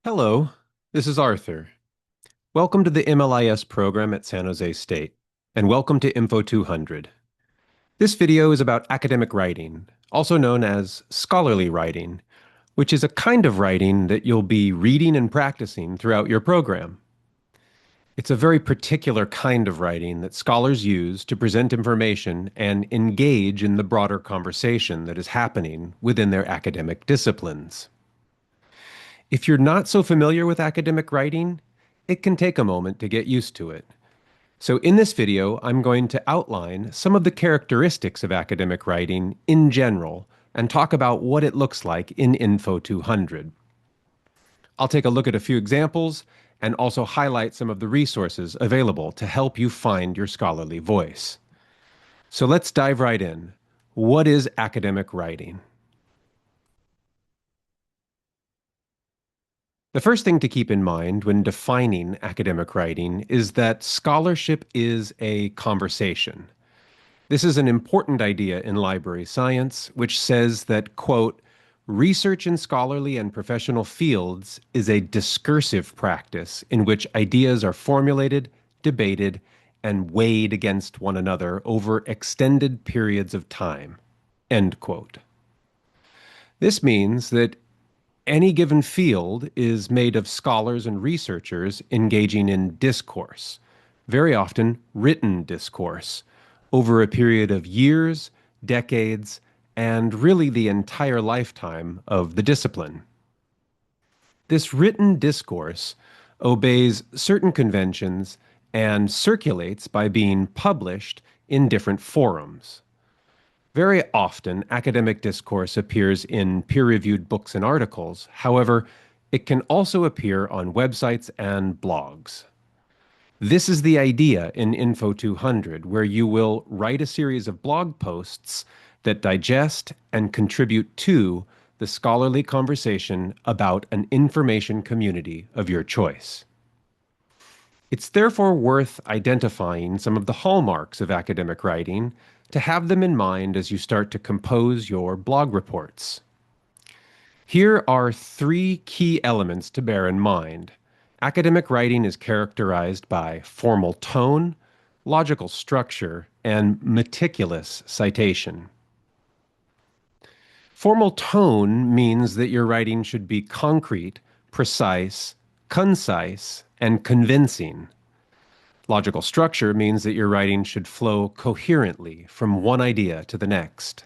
Hello, this is Arthur. Welcome to the MLIS program at San Jose State, and welcome to Info 200. This video is about academic writing, also known as scholarly writing, which is a kind of writing that you'll be reading and practicing throughout your program. It's a very particular kind of writing that scholars use to present information and engage in the broader conversation that is happening within their academic disciplines. If you're not so familiar with academic writing, it can take a moment to get used to it. So in this video, I'm going to outline some of the characteristics of academic writing in general and talk about what it looks like in Info 200. I'll take a look at a few examples and also highlight some of the resources available to help you find your scholarly voice. So let's dive right in. What is academic writing? The first thing to keep in mind when defining academic writing is that scholarship is a conversation. This is an important idea in library science, which says that, quote, research in scholarly and professional fields is a discursive practice in which ideas are formulated, debated, and weighed against one another over extended periods of time, end quote. This means that any given field is made of scholars and researchers engaging in discourse, very often written discourse, over a period of years, decades, and really the entire lifetime of the discipline. This written discourse obeys certain conventions and circulates by being published in different forums. Very often, academic discourse appears in peer-reviewed books and articles. However, it can also appear on websites and blogs. This is the idea in Info 200, where you will write a series of blog posts that digest and contribute to the scholarly conversation about an information community of your choice. It's therefore worth identifying some of the hallmarks of academic writing to have them in mind as you start to compose your blog reports. Here are three key elements to bear in mind. Academic writing is characterized by formal tone, logical structure, and meticulous citation. Formal tone means that your writing should be concrete, precise, concise, and convincing. Logical structure means that your writing should flow coherently from one idea to the next.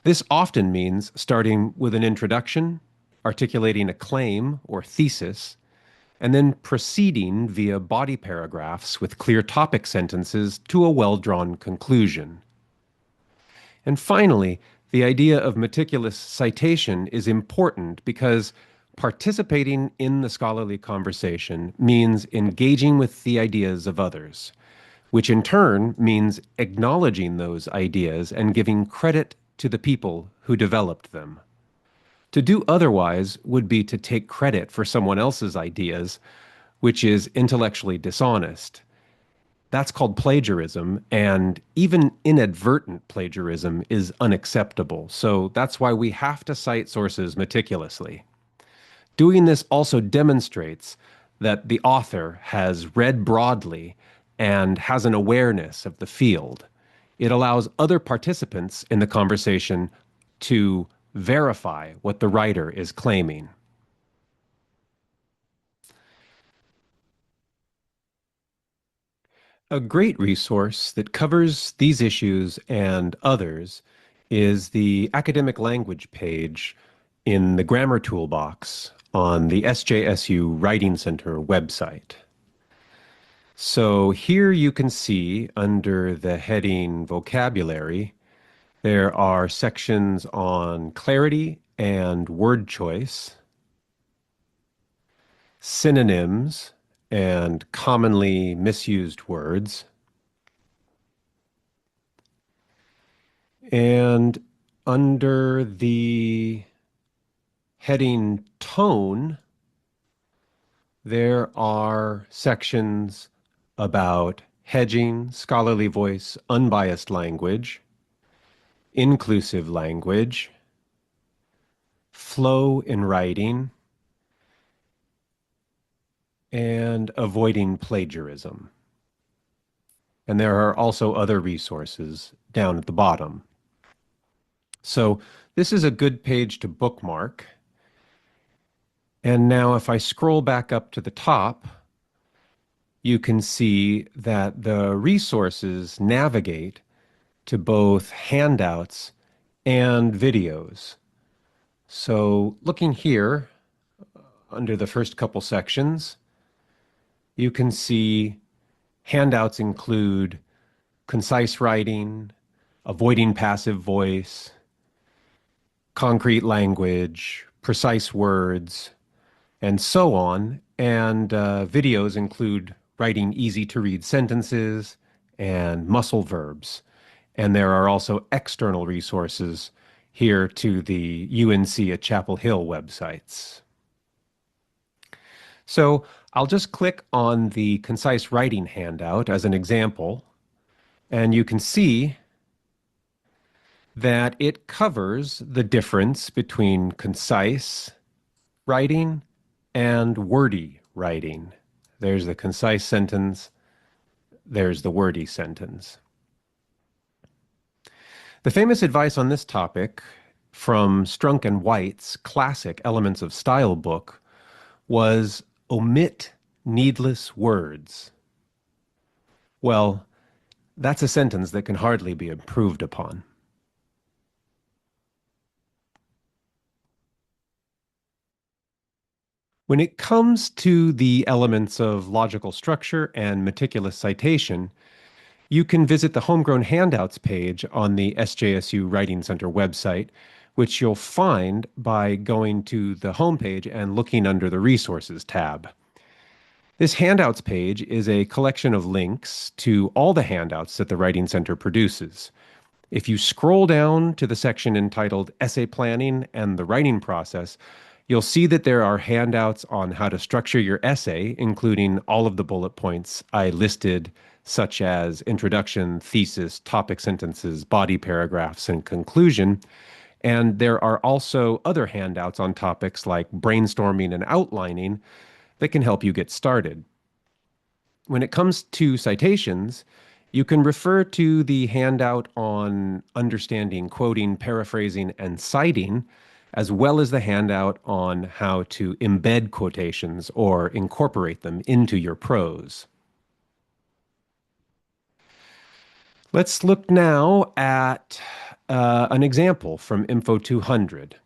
This often means starting with an introduction, articulating a claim or thesis, and then proceeding via body paragraphs with clear topic sentences to a well-drawn conclusion. And finally, the idea of meticulous citation is important because participating in the scholarly conversation means engaging with the ideas of others, which in turn means acknowledging those ideas and giving credit to the people who developed them. To do otherwise would be to take credit for someone else's ideas, which is intellectually dishonest. That's called plagiarism, and even inadvertent plagiarism is unacceptable. So that's why we have to cite sources meticulously. Doing this also demonstrates that the author has read broadly and has an awareness of the field. It allows other participants in the conversation to verify what the writer is claiming. A great resource that covers these issues and others is the academic language page in the Grammar Toolbox on the SJSU Writing Center website. So here you can see under the heading Vocabulary, there are sections on clarity and word choice, synonyms and commonly misused words, and under the heading Tone, there are sections about hedging, scholarly voice, unbiased language, inclusive language, flow in writing, and avoiding plagiarism. And there are also other resources down at the bottom. So this is a good page to bookmark. And now if I scroll back up to the top, you can see that the resources navigate to both handouts and videos. So looking here under the first couple sections, you can see handouts include concise writing, avoiding passive voice, concrete language, precise words, and so on. And videos include writing easy-to-read sentences and muscle verbs. And there are also external resources here to the UNC at Chapel Hill websites. So I'll just click on the concise writing handout as an example, and you can see that it covers the difference between concise writing and wordy writing. There's the concise sentence, there's the wordy sentence. The famous advice on this topic from Strunk and White's classic Elements of Style book was omit needless words. Well, that's a sentence that can hardly be improved upon. When it comes to the elements of logical structure and meticulous citation, you can visit the Homegrown Handouts page on the SJSU Writing Center website, which you'll find by going to the homepage and looking under the Resources tab. This Handouts page is a collection of links to all the handouts that the Writing Center produces. If you scroll down to the section entitled Essay Planning and the Writing Process, you'll see that there are handouts on how to structure your essay, including all of the bullet points I listed, such as introduction, thesis, topic sentences, body paragraphs, and conclusion. And there are also other handouts on topics like brainstorming and outlining that can help you get started. When it comes to citations, you can refer to the handout on understanding quoting, paraphrasing, and citing, as well as the handout on how to embed quotations or incorporate them into your prose. Let's look now at an example from Info 200.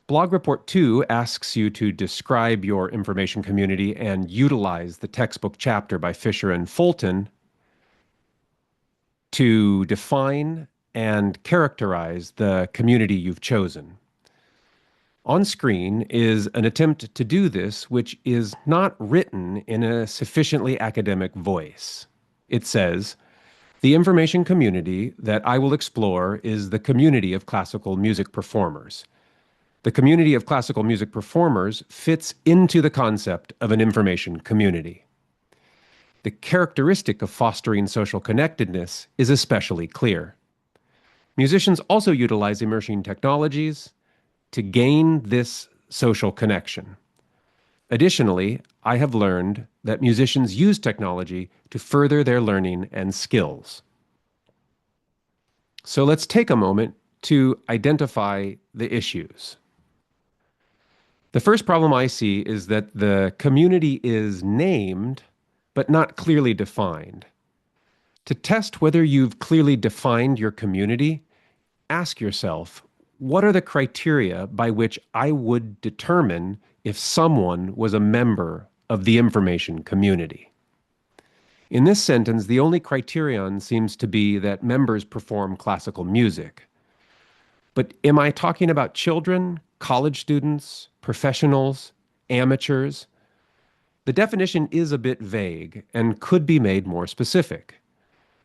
Blog Report 2 asks you to describe your information community and utilize the textbook chapter by Fisher and Fulton to define and characterize the community you've chosen. On screen is an attempt to do this, which is not written in a sufficiently academic voice. It says, "The information community that I will explore is the community of classical music performers. The community of classical music performers fits into the concept of an information community. The characteristic of fostering social connectedness is especially clear. Musicians also utilize immersion technologies to gain this social connection. Additionally, I have learned that musicians use technology to further their learning and skills." So let's take a moment to identify the issues. The first problem I see is that the community is named, but not clearly defined. To test whether you've clearly defined your community, ask yourself, what are the criteria by which I would determine if someone was a member of the information community? In this sentence, the only criterion seems to be that members perform classical music. But am I talking about children, college students, professionals, amateurs? The definition is a bit vague and could be made more specific.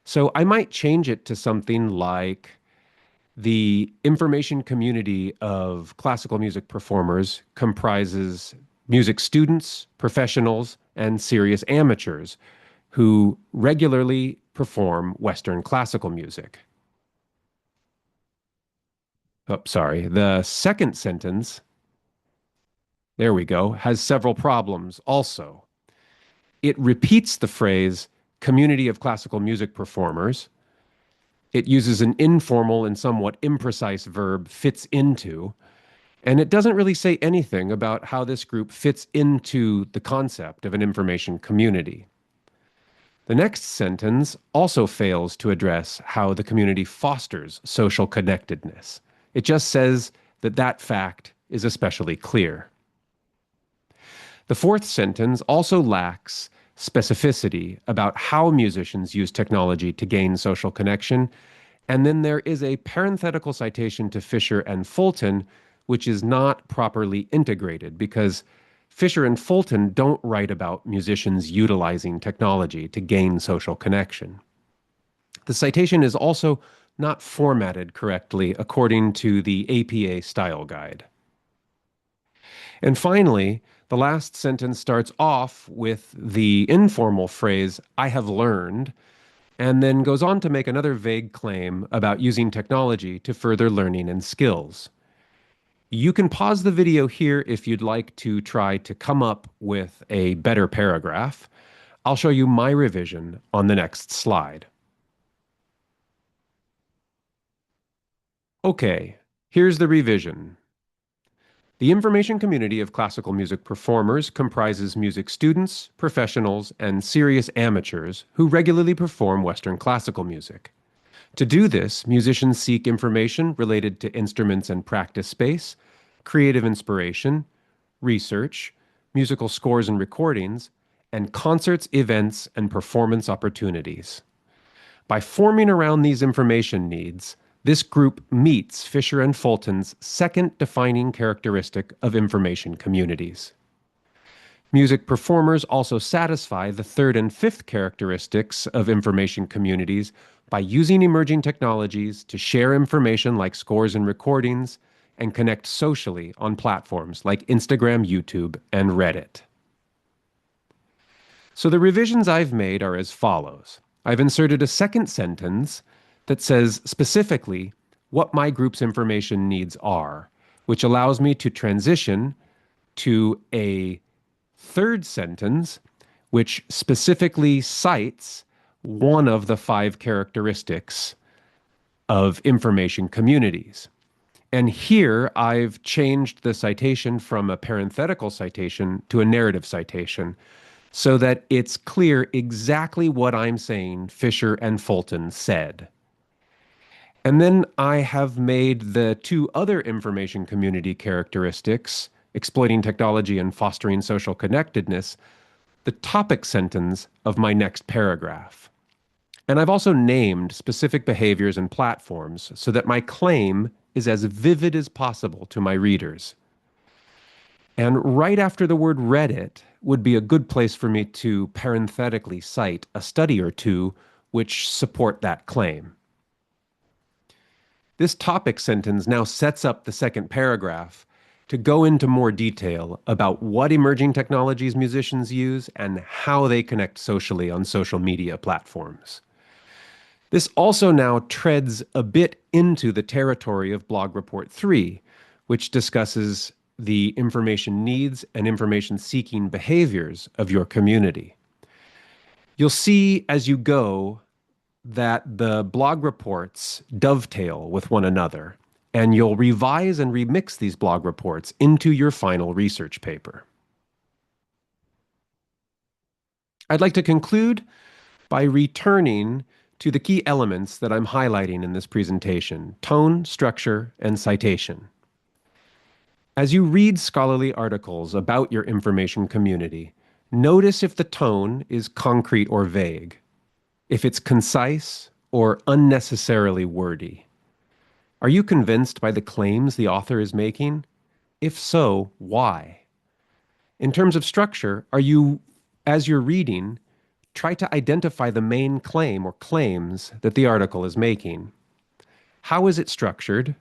So I might change it to something like the information community of classical music performers comprises music students, professionals, and serious amateurs who regularly perform Western classical music. Oh, sorry. The second sentence there we go, has several problems also. It repeats the phrase community of classical music performers. It uses an informal and somewhat imprecise verb, fits into, and it doesn't really say anything about how this group fits into the concept of an information community. The next sentence also fails to address how the community fosters social connectedness. It just says that that fact is especially clear. The fourth sentence also lacks specificity about how musicians use technology to gain social connection. And then there is a parenthetical citation to Fisher and Fulton, which is not properly integrated because Fisher and Fulton don't write about musicians utilizing technology to gain social connection. The citation is also not formatted correctly according to the APA style guide. And finally, the last sentence starts off with the informal phrase, I have learned, and then goes on to make another vague claim about using technology to further learning and skills. You can pause the video here if you'd like to try to come up with a better paragraph. I'll show you my revision on the next slide. Okay, here's the revision. The information community of classical music performers comprises music students, professionals, and serious amateurs who regularly perform Western classical music. To do this, musicians seek information related to instruments and practice space, creative inspiration, research, musical scores and recordings, and concerts, events, and performance opportunities. By forming around these information needs, this group meets Fisher and Fulton's second defining characteristic of information communities. Music performers also satisfy the third and fifth characteristics of information communities by using emerging technologies to share information like scores and recordings and connect socially on platforms like Instagram, YouTube, and Reddit. So the revisions I've made are as follows. I've inserted a second sentence that says specifically what my group's information needs are, which allows me to transition to a third sentence which specifically cites one of the 5 characteristics of information communities. And here I've changed the citation from a parenthetical citation to a narrative citation so that it's clear exactly what I'm saying Fisher and Fulton said. And then I have made the 2 other information community characteristics, exploiting technology and fostering social connectedness, the topic sentence of my next paragraph. And I've also named specific behaviors and platforms so that my claim is as vivid as possible to my readers. And right after the word Reddit would be a good place for me to parenthetically cite a study or two which support that claim. This topic sentence now sets up the second paragraph to go into more detail about what emerging technologies musicians use and how they connect socially on social media platforms. This also now treads a bit into the territory of Blog Report 3, which discusses the information needs and information seeking behaviors of your community. You'll see as you go that the blog reports dovetail with one another, and you'll revise and remix these blog reports into your final research paper. I'd like to conclude by returning to the key elements that I'm highlighting in this presentation: tone, structure, and citation. As you read scholarly articles about your information community, notice if the tone is concrete or vague, if it's concise or unnecessarily wordy. Are you convinced by the claims the author is making? If so, why? In terms of structure, as you're reading, try to identify the main claim or claims that the article is making. How is it structured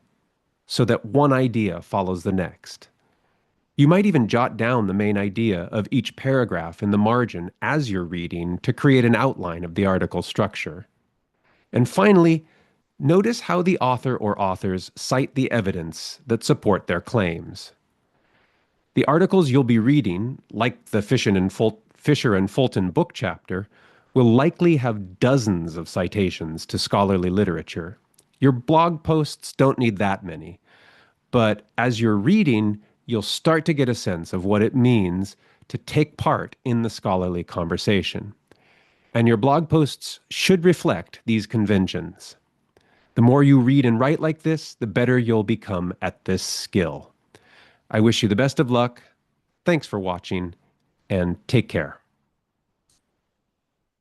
so that one idea follows the next? You might even jot down the main idea of each paragraph in the margin as you're reading to create an outline of the article's structure. And finally, notice how the author or authors cite the evidence that support their claims. The articles you'll be reading, like the Fisher and Fulton book chapter, will likely have dozens of citations to scholarly literature. Your blog posts don't need that many, but as you're reading, you'll start to get a sense of what it means to take part in the scholarly conversation. And your blog posts should reflect these conventions. The more you read and write like this, the better you'll become at this skill. I wish you the best of luck. Thanks for watching, and take care.